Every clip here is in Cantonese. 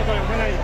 作用，聽你。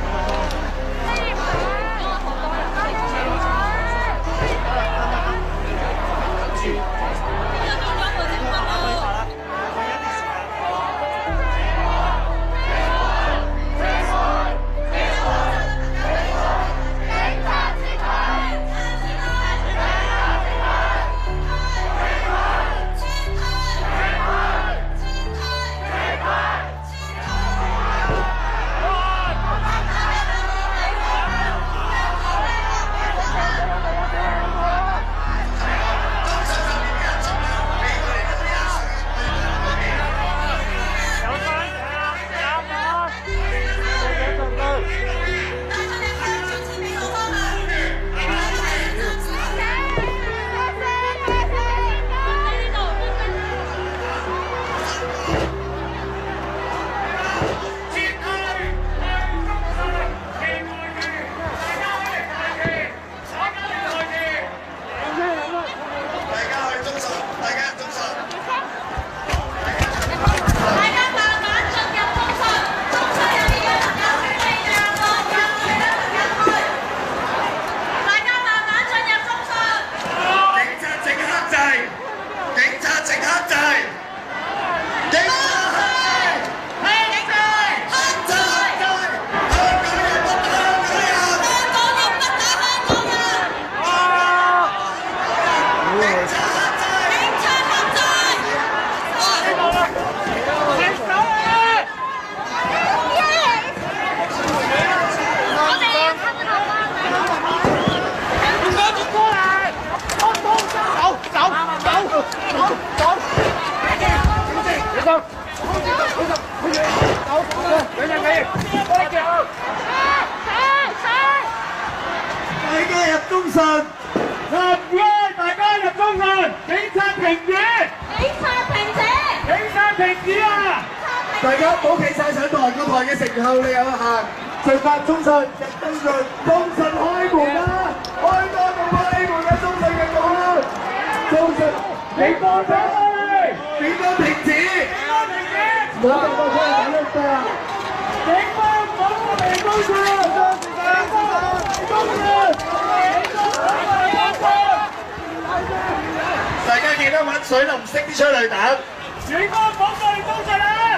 中信，唔該，大家入中信，警察停止，警察停止，警察停止啊！大家唔好企晒上台，個台嘅成效你有限。進發中信，入中信，中信開門啦！開多個開門嘅中信嘅門，中信，警方停止，警方停止，警方停止，唔好咁多聲，唔好咁多。警方保護中信，警方中信。大家記得揾水淋熄啲催淚彈。警方保護中信啊！